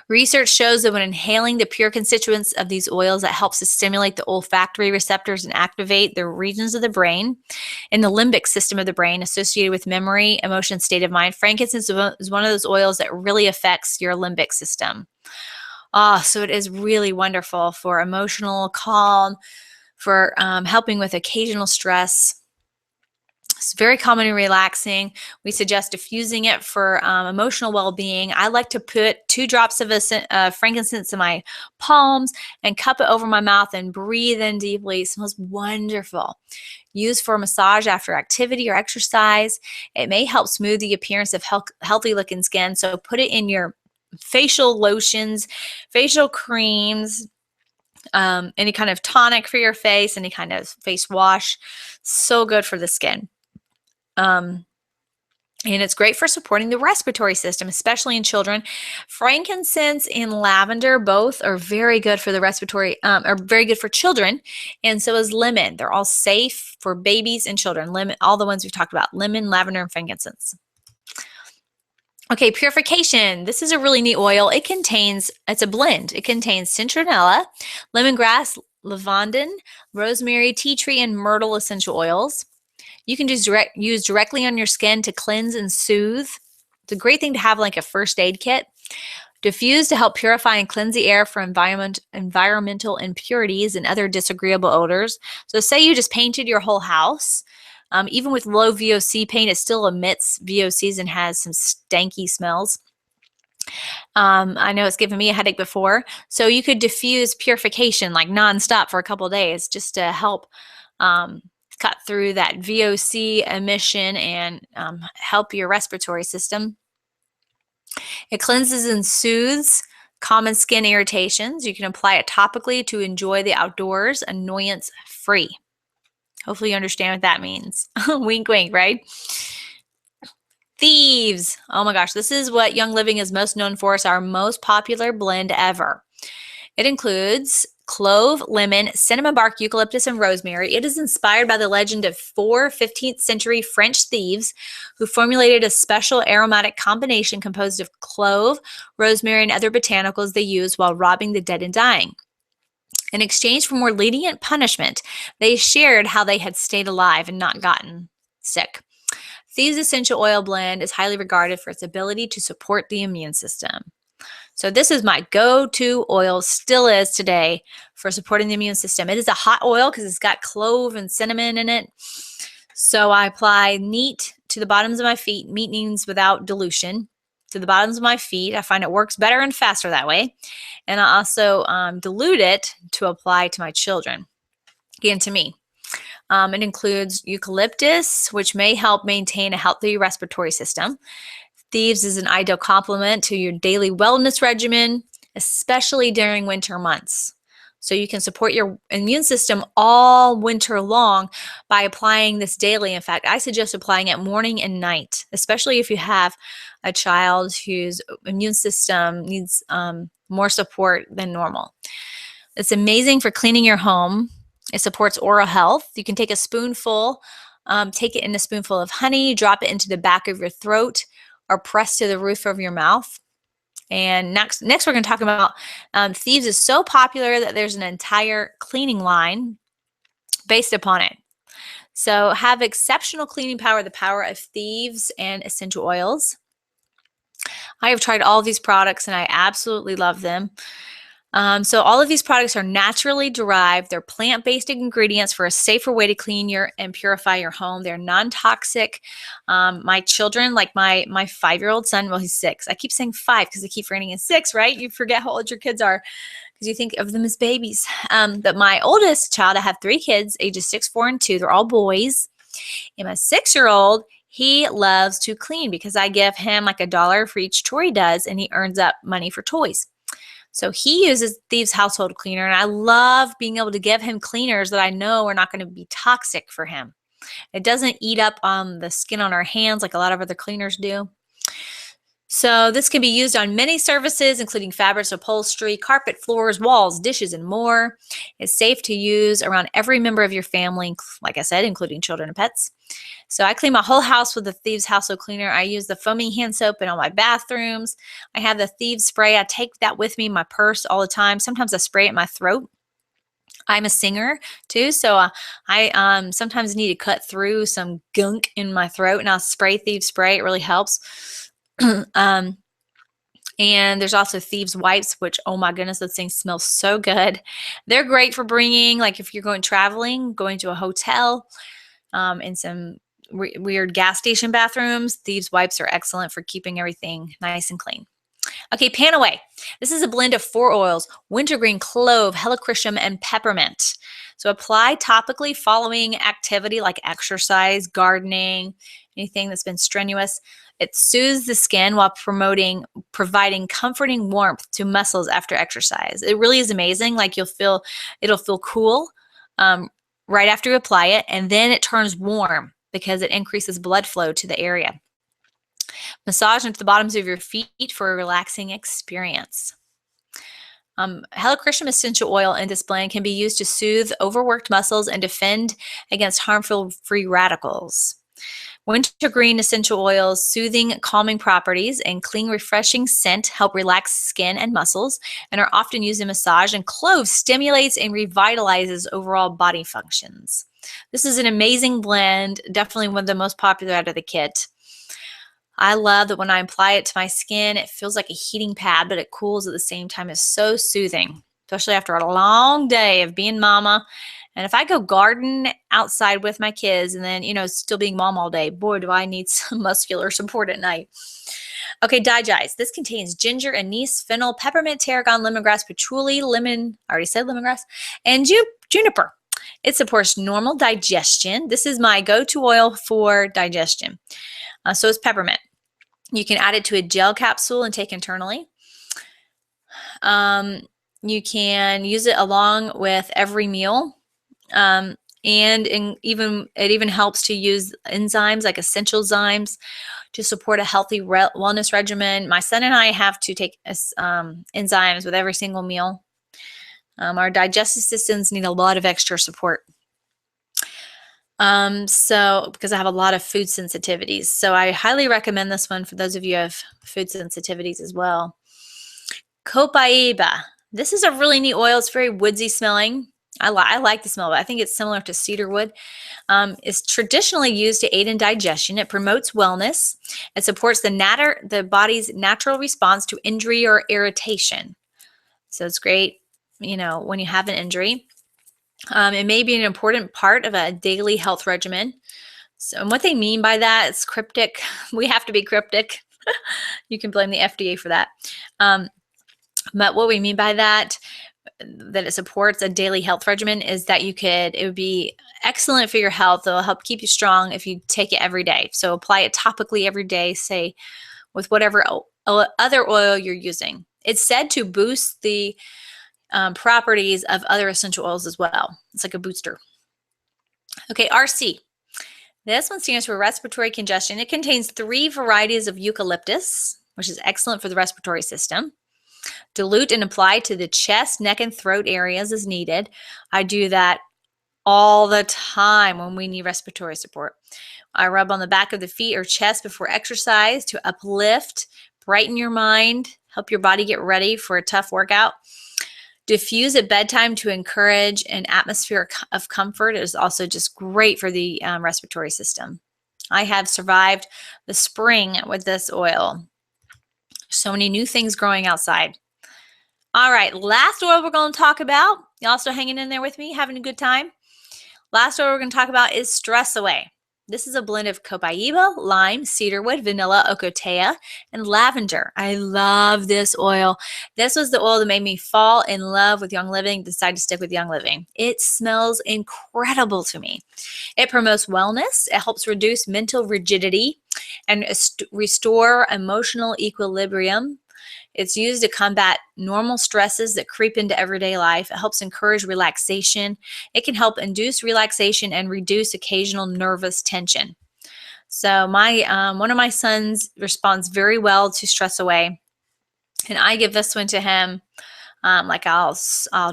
Research shows that when inhaling the pure constituents of these oils, that helps to stimulate the olfactory receptors and activate the regions of the brain in the limbic system of the brain associated with memory, emotion, state of mind. Frankincense is one of those oils that really affects your limbic system. So it is really wonderful for emotional calm, for helping with occasional stress. It's very common and relaxing. We suggest diffusing it for emotional well-being. I like to put 2 drops of frankincense in my palms and cup it over my mouth and breathe in deeply. It smells wonderful. Used for massage after activity or exercise. It may help smooth the appearance of healthy-looking skin. So put it in your facial lotions, facial creams, any kind of tonic for your face, any kind of face wash. So good for the skin. And it's great for supporting the respiratory system, especially in children. Frankincense and lavender both are very good for the respiratory, are very good for children, and so is lemon. They're all safe for babies and children. Lemon, all the ones we've talked about: lemon, lavender, and frankincense. Okay, purification. This is a really neat oil. It's a blend. It contains citronella, lemongrass, lavandin, rosemary, tea tree, and myrtle essential oils. You can use directly on your skin to cleanse and soothe. It's a great thing to have like a first aid kit. Diffuse to help purify and cleanse the air from environmental impurities and other disagreeable odors. So say you just painted your whole house. Even with low VOC paint, it still emits VOCs and has some stanky smells. I know it's given me a headache before. So you could diffuse purification like nonstop for a couple of days just to help cut through that VOC emission and help your respiratory system. It cleanses and soothes common skin irritations. You can apply it topically to enjoy the outdoors annoyance-free. Hopefully you understand what that means. Wink, wink, right? Thieves. Oh my gosh, this is what Young Living is most known for. It's our most popular blend ever. It includes clove, lemon, cinnamon bark, eucalyptus, and rosemary. It is inspired by the legend of 4 15th century French thieves who formulated a special aromatic combination composed of clove, rosemary, and other botanicals they used while robbing the dead and dying. In exchange for more lenient punishment, they shared how they had stayed alive and not gotten sick. Thieves Essential Oil Blend is highly regarded for its ability to support the immune system. So this is my go-to oil, still is today, for supporting the immune system. It is a hot oil because it's got clove and cinnamon in it. So I apply neat to the bottoms of my feet. Neat means without dilution. To the bottoms of my feet. I find it works better and faster that way. And I also dilute it to apply to my children. Again, to me. It includes eucalyptus, which may help maintain a healthy respiratory system. Thieves is an ideal complement to your daily wellness regimen, especially during winter months. So you can support your immune system all winter long by applying this daily. In fact, I suggest applying it morning and night, especially if you have a child whose immune system needs more support than normal. It's amazing for cleaning your home. It supports oral health. You can take a spoonful, take it in a spoonful of honey, drop it into the back of your throat, or press to the roof of your mouth. And next we're going to talk about Thieves is so popular that there's an entire cleaning line based upon it. So have exceptional cleaning power, the power of Thieves and essential oils. I have tried all of these products and I absolutely love them. So all of these products are naturally derived. They're plant-based ingredients for a safer way to clean your and purify your home. They're non-toxic. My children, like my 5-year-old son, well, he's 6. I keep saying 5 because I keep forgetting he's 6, right? You forget how old your kids are because you think of them as babies. But my oldest child, I have 3 kids, ages 6, 4, and 2. They're all boys. And my 6-year-old, he loves to clean because I give him like $1 for each chore he does, and he earns up money for toys. So he uses Thieves Household Cleaner, and I love being able to give him cleaners that I know are not going to be toxic for him. It doesn't eat up the skin on our hands like a lot of other cleaners do. So this can be used on many surfaces, including fabrics, upholstery, carpet, floors, walls, dishes, and more. It's safe to use around every member of your family, like I said, including children and pets. So I clean my whole house with the Thieves Household Cleaner. I use the foaming hand soap in all my bathrooms. I have the Thieves spray. I take that with me in my purse all the time. Sometimes I spray it in my throat. I'm a singer too, so I sometimes need to cut through some gunk in my throat, and I'll spray Thieves spray. It really helps. And there's also Thieves wipes, which, oh my goodness, those things smell so good. They're great for bringing, like if you're going traveling, going to a hotel, in some weird gas station bathrooms. Thieves wipes are excellent for keeping everything nice and clean. Okay, Panaway. This is a blend of 4 oils: wintergreen, clove, helichrysum, and peppermint. So apply topically following activity like exercise, gardening, anything that's been strenuous. It soothes the skin while providing comforting warmth to muscles after exercise. It really is amazing. Like it'll feel cool right after you apply it, and then it turns warm because it increases blood flow to the area. Massage into the bottoms of your feet for a relaxing experience. Helichrysum essential oil in this blend can be used to soothe overworked muscles and defend against harmful free radicals. Wintergreen essential oils, soothing, calming properties, and clean, refreshing scent help relax skin and muscles and are often used in massage. And clove stimulates and revitalizes overall body functions. This is an amazing blend, definitely one of the most popular out of the kit. I love that when I apply it to my skin, it feels like a heating pad, but it cools at the same time. It's so soothing, especially after a long day of being mama. And if I go garden outside with my kids and then, still being mom all day, boy, do I need some muscular support at night. Okay, Digest. This contains ginger, anise, fennel, peppermint, tarragon, lemongrass, patchouli, lemon, I already said lemongrass, and juniper. It supports normal digestion. This is my go-to oil for digestion. So is peppermint. You can add it to a gel capsule and take internally. You can use it along with every meal. And it even helps to use enzymes like essential enzymes to support a healthy wellness regimen. My son and I have to take enzymes with every single meal. Our digestive systems need a lot of extra support. Because I have a lot of food sensitivities. So I highly recommend this one for those of you who have food sensitivities as well. Copaiba. This is a really neat oil. It's very woodsy smelling. I like the smell of it. I think it's similar to cedar wood. It's traditionally used to aid in digestion. It promotes wellness. It supports the body's natural response to injury or irritation. So it's great, when you have an injury. It may be an important part of a daily health regimen. So, and what they mean by that is cryptic. We have to be cryptic. You can blame the FDA for that. But what we mean by that it supports a daily health regimen is that it would be excellent for your health. It'll help keep you strong if you take it every day. So apply it topically every day, say with whatever other oil you're using. It's said to boost the properties of other essential oils as well. It's like a booster. Okay, RC. This one stands for respiratory congestion. It contains 3 varieties of eucalyptus, which is excellent for the respiratory system. Dilute and apply to the chest, neck, and throat areas as needed. I do that all the time when we need respiratory support. I rub on the back of the feet or chest before exercise to uplift, brighten your mind, help your body get ready for a tough workout. Diffuse at bedtime to encourage an atmosphere of comfort. It is also just great for the respiratory system. I have survived the spring with this oil. So many new things growing outside. All right, last oil we're going to talk about. Y'all still hanging in there with me, having a good time? Last oil we're going to talk about is Stress Away. This is a blend of copaiba, lime, cedarwood, vanilla, ocotea, and lavender. I love this oil. This was the oil that made me fall in love with Young Living, decide to stick with Young Living. It smells incredible to me. It promotes wellness. It helps reduce mental rigidity and restore emotional equilibrium. It's used to combat normal stresses that creep into everyday life. It helps encourage relaxation. It can help induce relaxation and reduce occasional nervous tension. So one of my sons responds very well to Stress Away, and I give this one to him. Like I'll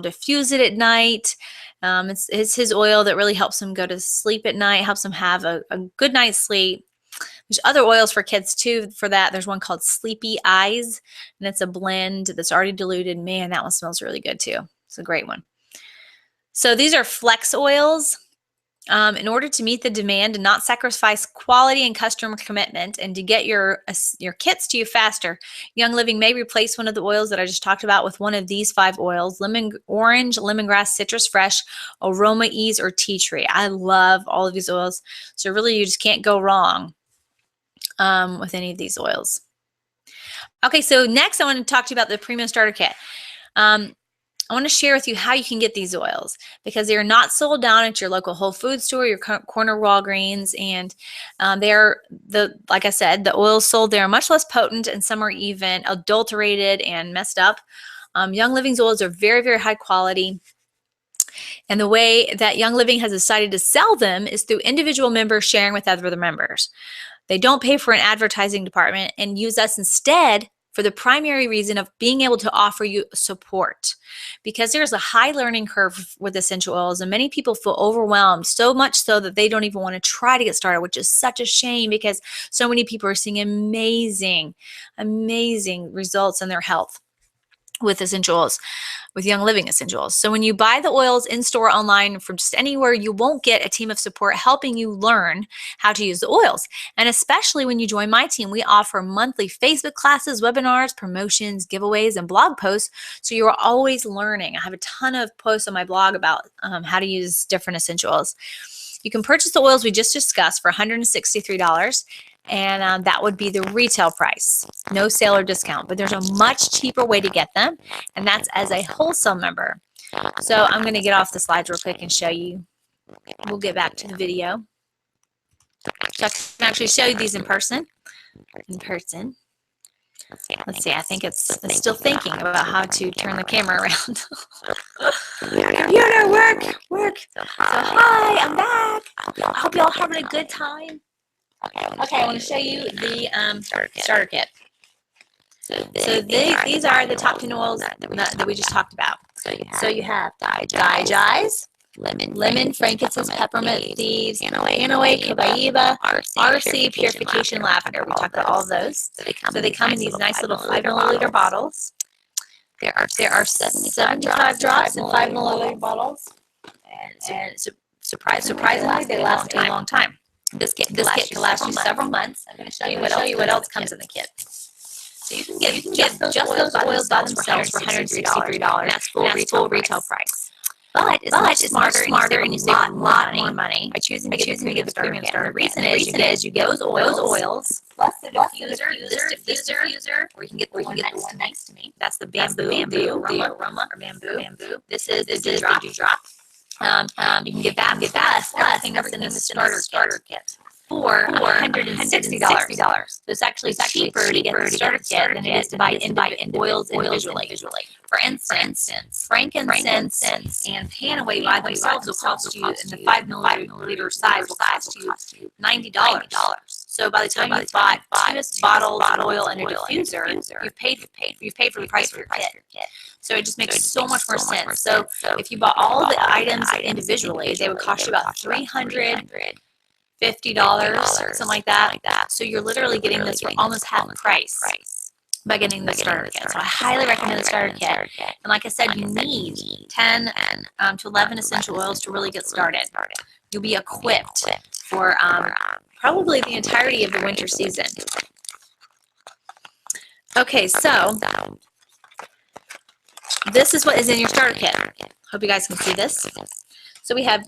diffuse it at night. It's his oil that really helps him go to sleep at night, helps him have a good night's sleep. There's other oils for kids too for that. There's one called Sleepy Eyes, and it's a blend that's already diluted. Man, that one smells really good too. It's a great one. So these are flex oils. In order to meet the demand and not sacrifice quality and customer commitment, and to get your kits to you faster, Young Living may replace one of the oils that I just talked about with one of these 5 oils: lemon orange, lemongrass, citrus fresh, aroma ease, or tea tree. I love all of these oils. So really you just can't go wrong with any of these oils. Okay, so next I want to talk to you about the Premium Starter Kit. I want to share with you how you can get these oils, because they are not sold down at your local Whole Foods store, your corner Walgreens, and like I said, the oils sold there are much less potent, and some are even adulterated and messed up. Young Living's oils are very, very high quality. And the way that Young Living has decided to sell them is through individual members sharing with other members. They don't pay for an advertising department and use us instead for the primary reason of being able to offer you support, because there's a high learning curve with essential oils, and many people feel overwhelmed, so much so that they don't even want to try to get started, which is such a shame, because so many people are seeing amazing results in their health with essential oils, with Young Living essential oils. So when you buy the oils in store, online, from just anywhere, you won't get a team of support helping you learn how to use the oils. And especially when you join my team, we offer monthly Facebook classes, webinars, promotions, giveaways, and blog posts. So you're always learning. I have a ton of posts on my blog about how to use different essential oils. You can purchase the oils we just discussed for $163. And that would be the retail price, no sale or discount. But there's a much cheaper way to get them, and that's as a wholesale member. So I'm going to get off the slides real quick and show you. We'll get back to the video. So I can actually show you these in person. Let's see, I think it's still thinking about how to turn the camera around. Computer, work. So hi, I'm back. I hope y'all having a good time. Okay, I want to show you the starter kit. So these are the top 10 oils that we just talked about. So you have Digize, lemon, frankincense, peppermint, thieves, Hanoi, copaiba, RC, purification, lavender. We talked about all of those. So they come in these nice little 5 milliliter bottles. There are 75 drops in 5 milliliter bottles. And surprisingly, they last a long time. This kit can last you several months. I'm going to show you what else comes in the kit. So you can get just those oils by themselves for $163. That's full retail price. But it's smarter and you save a lot more money by choosing to get the Premium Starter. The reason is you get those oils plus the diffuser, or you can get the one next to me. That's the bamboo aroma. This is the drop. You can get that everything that's in the starter kit for $160. So it's actually cheaper to get the starter kit than it is to buy oils individually. For instance, frankincense and Hanoi by themselves will cost you, in the 5 milliliter size, will cost you $90. So by the time you bought 2 bottles of oil and a diffuser, you've paid for the price for your kit. So it just makes so much more sense. So if you bought all the items individually, they would cost you about $350, something like that. So you're literally getting this for almost half the price by getting the starter kit. So I highly recommend the starter kit. And like I said, you need 10 to 11 essential oils to really get started. You'll be equipped for probably the entirety of the winter season. Okay, so this is what is in your starter kit. Hope you guys can see this. So we have,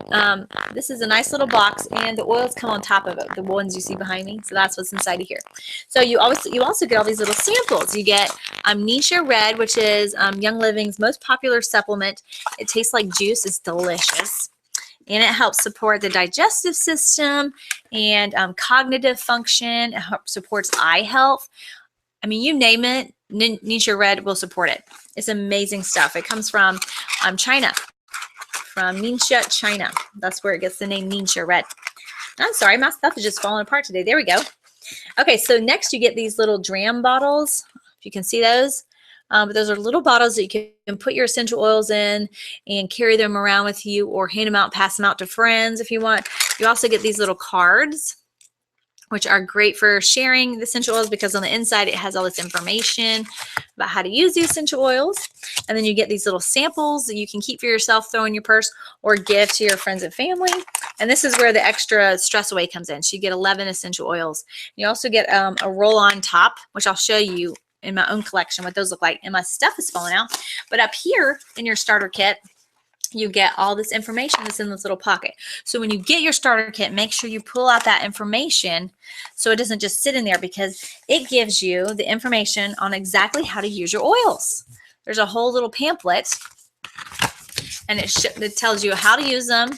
this is a nice little box, and the oils come on top of it, the ones you see behind me. So that's what's inside of here. So you also get all these little samples. You get Nisha Red, which is Young Living's most popular supplement. It tastes like juice. It's delicious. And it helps support the digestive system and cognitive function. It helps supports eye health. I mean, you name it, Nisha Red will support it. It's amazing stuff. It comes from China. From Ningxia, China. That's where it gets the name Ningxia Red. I'm sorry, my stuff is just falling apart today. There we go. Okay, so next you get these little dram bottles. If you can see those. But those are little bottles that you can put your essential oils in and carry them around with you, or hand them out, pass them out to friends if you want. You also get these little cards, which are great for sharing the essential oils, because on the inside it has all this information about how to use the essential oils. And then you get these little samples that you can keep for yourself, throw in your purse, or give to your friends and family. And this is where the extra stress away comes in. So you get 11 essential oils. You also get a roll-on top, which I'll show you in my own collection what those look like. And my stuff is falling out. But up here in your starter kit, you get all this information that's in this little pocket. So when you get your starter kit, make sure you pull out that information so it doesn't just sit in there, because it gives you the information on exactly how to use your oils. There's a whole little pamphlet, and it tells you how to use them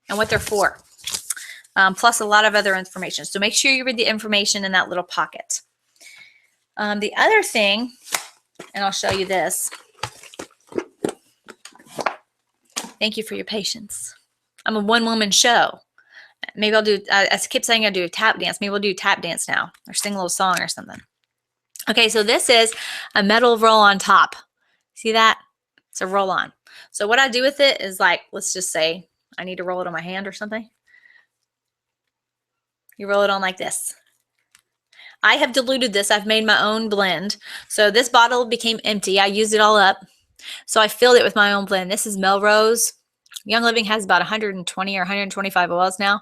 and what they're for, plus a lot of other information. So make sure you read the information in that little pocket. The other thing, and I'll show you this. Thank you for your patience. I'm a one-woman show. Maybe I'll do, I keep saying I'll do a tap dance. Maybe we'll do a tap dance now, or sing a little song or something. Okay, so this is a metal roll-on top. See that? It's a roll-on. So what I do with it is, like, let's just say I need to roll it on my hand or something. You roll it on like this. I have diluted this. I've made my own blend. So this bottle became empty. I used it all up. So I filled it with my own blend. This is Melrose. Young Living has about 120 or 125 oils now,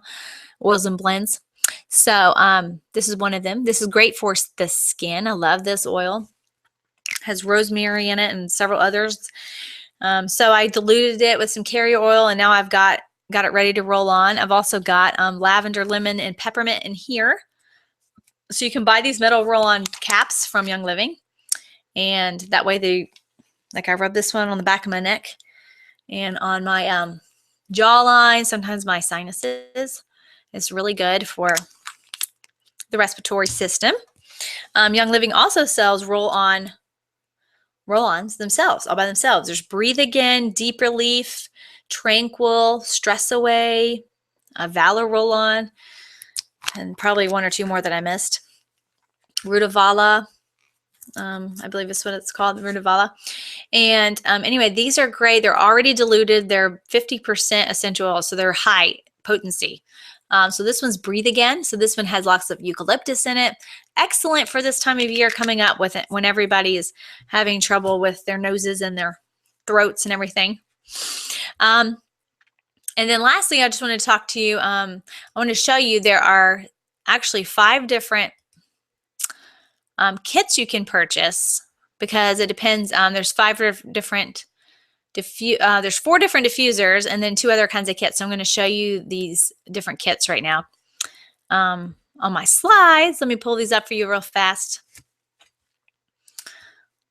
oils and blends. So this is one of them. This is great for the skin. I love this oil. It has rosemary in it and several others. So I diluted it with some carrier oil, and now I've got it ready to roll on. I've also got lavender, lemon, and peppermint in here. So you can buy these metal roll-on caps from Young Living, and that way like I rub this one on the back of my neck and on my jawline, sometimes my sinuses. It's really good for the respiratory system. Young Living also sells roll-ons themselves, all by themselves. There's Breathe Again, Deep Relief, Tranquil, Stress Away, Valor Roll-On, and probably one or two more that I missed. Rutavala, I believe is what it's called, Rutavala. And anyway, these are great. They're already diluted. They're 50% essential oil, so they're high potency. So this one's Breathe Again. So this one has lots of eucalyptus in it. Excellent for this time of year coming up with it, when everybody is having trouble with their noses and their throats and everything. And then lastly, I just want to talk to you. I want to show you there are actually 5 different kits you can purchase, because it depends. There's 4 different diffusers, and then 2 other kinds of kits. So I'm going to show you these different kits right now on my slides. Let me pull these up for you real fast.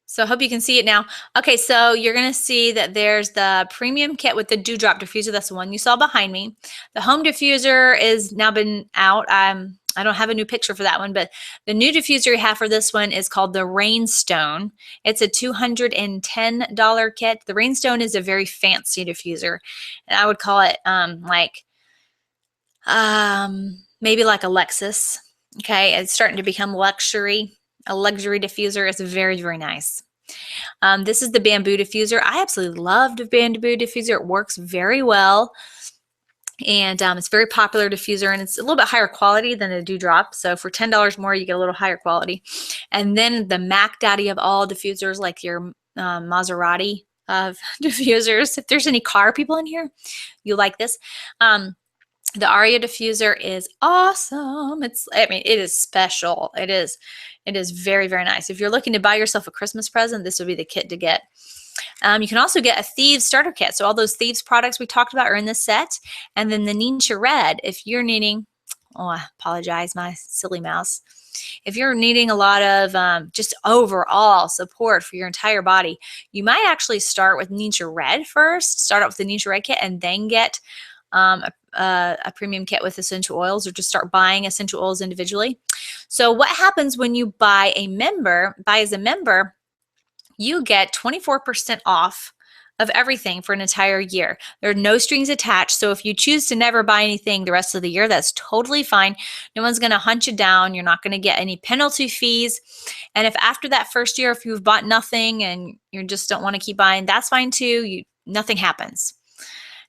So I hope you can see it now. Okay, so you're going to see that there's the premium kit with the Dewdrop diffuser. That's the one you saw behind me. The home diffuser is now been out. I don't have a new picture for that one, but the new diffuser you have for this one is called the Rainstone. It's a $210 kit. The Rainstone is a very fancy diffuser, and I would call it maybe like a Lexus. Okay, it's starting to become luxury. A luxury diffuser. Is very, very nice. This is the bamboo diffuser. I absolutely love the bamboo diffuser. It works very well. And it's a very popular diffuser, and it's a little bit higher quality than a Dewdrop. So for $10 more, you get a little higher quality. And then the Mac Daddy of all diffusers, like your Maserati of diffusers. If there's any car people in here, you like this. The Aria diffuser is awesome. I mean, it is special. It is very, very nice. If you're looking to buy yourself a Christmas present, this would be the kit to get. You can also get a Thieves starter kit. So all those Thieves products we talked about are in this set. And then the Ninja Red, if you're needing, oh, I apologize, my silly mouse. If you're needing a lot of just overall support for your entire body, you might actually start with Ninja Red first, start out with the Ninja Red kit, and then get a premium kit with essential oils, or just start buying essential oils individually. So what happens when you buy as a member, you get 24% off of everything for an entire year. There are no strings attached. So if you choose to never buy anything the rest of the year, that's totally fine. No one's going to hunt you down. You're not going to get any penalty fees. And if after that first year, if you've bought nothing and you just don't want to keep buying, that's fine too. Nothing happens.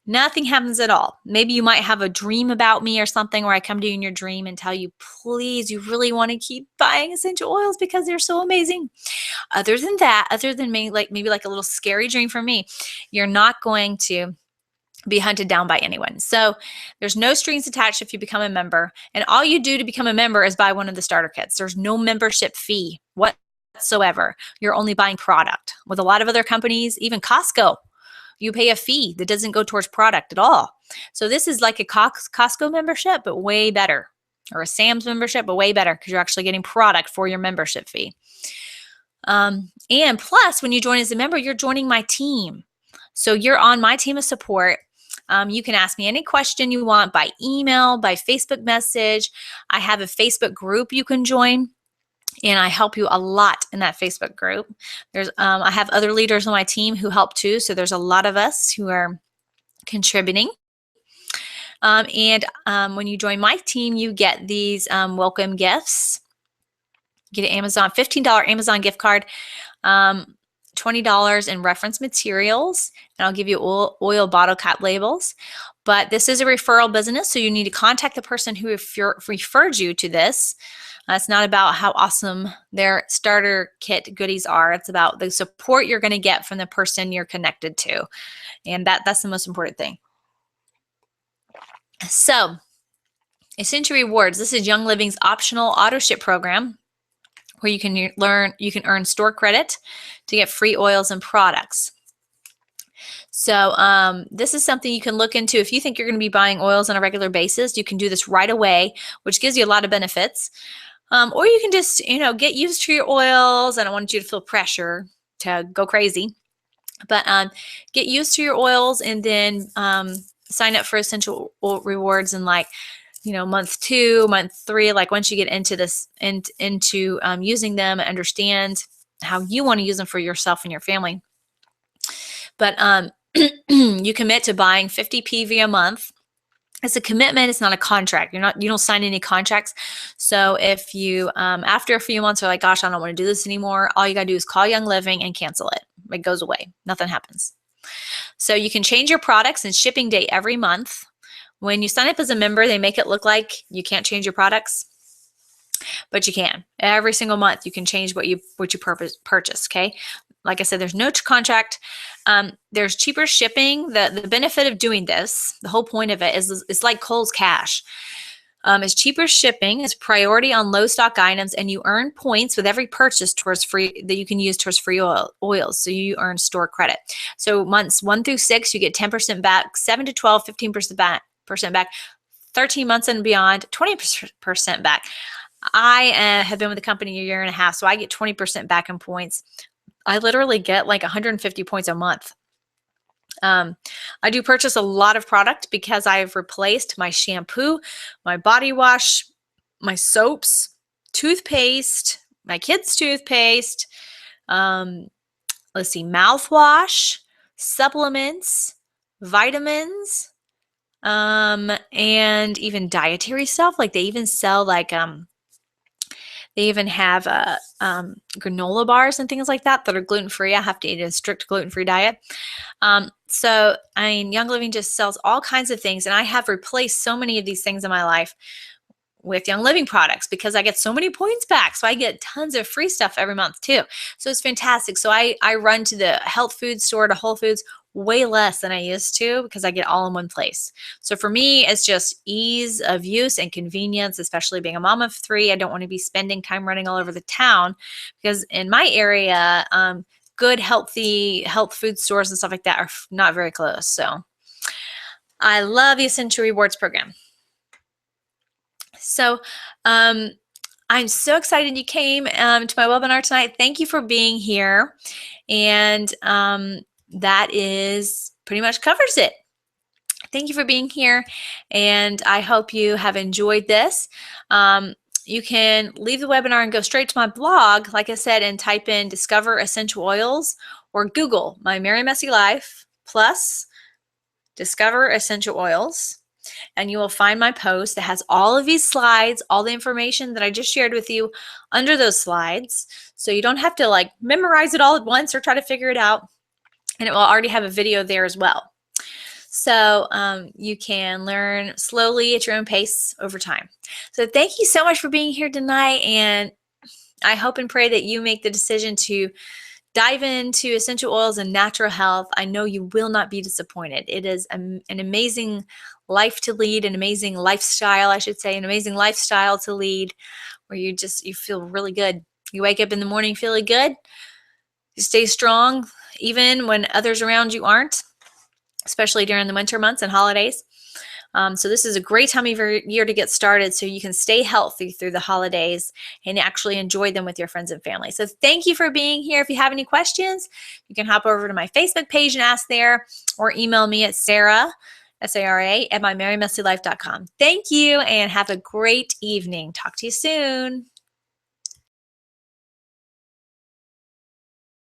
Nothing happens at all. Maybe you might have a dream about me or something where I come to you in your dream and tell you, please, you really want to keep buying essential oils because they're so amazing. Other than that, other than maybe like a little scary dream for me, you're not going to be hunted down by anyone. So there's no strings attached if you become a member. And all you do to become a member is buy one of the starter kits. There's no membership fee whatsoever. You're only buying product. With a lot of other companies, even Costco, you pay a fee that doesn't go towards product at all. So this is like a Costco membership, but way better, or a Sam's membership, but way better, because you're actually getting product for your membership fee. And plus, when you join as a member, you're joining my team. So you're on my team of support. You can ask me any question you want by email, by Facebook message. I have a Facebook group you can join, and I help you a lot in that Facebook group. I have other leaders on my team who help too. So there's a lot of us who are contributing. When you join my team, you get these welcome gifts. Get an Amazon $15 Amazon gift card, $20 in reference materials, and I'll give you oil bottle cap labels. But this is a referral business, so you need to contact the person who referred you to this. It's not about how awesome their starter kit goodies are. It's about the support you're going to get from the person you're connected to. And that's the most important thing. So, Essential Rewards. This is Young Living's optional auto ship program, where you can earn store credit to get free oils and products. So this is something you can look into. If you think you're going to be buying oils on a regular basis, you can do this right away, which gives you a lot of benefits. Or you can just, get used to your oils. I don't want you to feel pressure to go crazy, but get used to your oils, and then sign up for Essential Rewards in month 2, month 3, like once you get into this into using them and understand how you want to use them for yourself and your family. But you commit to buying 50 PV a month. It's a commitment. It's not a contract. You don't sign any contracts. So if you, after a few months, are like, gosh, I don't want to do this anymore, all you got to do is call Young Living and cancel it. It goes away. Nothing happens. So you can change your products and shipping date every month. When you sign up as a member, they make it look like you can't change your products, but you can. Every single month, you can change what you purchase. Okay. Like I said, there's no contract. There's cheaper shipping. The benefit of doing this, the whole point of it is it's like Kohl's Cash. It's cheaper shipping. It's priority on low stock items, and you earn points with every purchase towards free that you can use towards free oils. So you earn store credit. So months 1 through 6, you get 10% back. 7 to 12, 15% back. 13 months and beyond, 20% back. I have been with the company a year and a half, so I get 20% back in points. I literally get like 150 points a month. I do purchase a lot of product because I've replaced my shampoo, my body wash, my soaps, toothpaste, my kids' toothpaste, mouthwash, supplements, vitamins, and even dietary stuff. Like they even sell they even have granola bars and things like that are gluten-free. I have to eat a strict gluten-free diet. So Young Living just sells all kinds of things, and I have replaced so many of these things in my life with Young Living products because I get so many points back. So I get tons of free stuff every month too. So it's fantastic. So I run to the health food store, to Whole Foods, way less than I used to because I get all in one place. So for me, it's just ease of use and convenience, especially being a mom of 3. I don't want to be spending time running all over the town because in my area, good, healthy health food stores and stuff like that are not very close. So I love the Essential Rewards program. So I'm so excited you came to my webinar tonight. Thank you for being here. And that is pretty much covers it. Thank you for being here. And I hope you have enjoyed this. You can leave the webinar and go straight to my blog, like I said, and type in Discover Essential Oils, or Google My Merry Messy Life plus Discover Essential Oils. And you will find my post that has all of these slides, all the information that I just shared with you under those slides. So you don't have to like memorize it all at once or try to figure it out. And it will already have a video there as well. So you can learn slowly at your own pace over time. So thank you so much for being here tonight. And I hope and pray that you make the decision to dive into essential oils and natural health. I know you will not be disappointed. It is an amazing life to lead, an amazing lifestyle, I should say, an amazing lifestyle to lead, where you feel really good. You wake up in the morning feeling good. You stay strong even when others around you aren't, especially during the winter months and holidays. So this is a great time of year to get started so you can stay healthy through the holidays and actually enjoy them with your friends and family. So thank you for being here. If you have any questions, you can hop over to my Facebook page and ask there, or email me at Sarah, S-A-R-A, at mymerrymessylife.com. Thank you and have a great evening. Talk to you soon.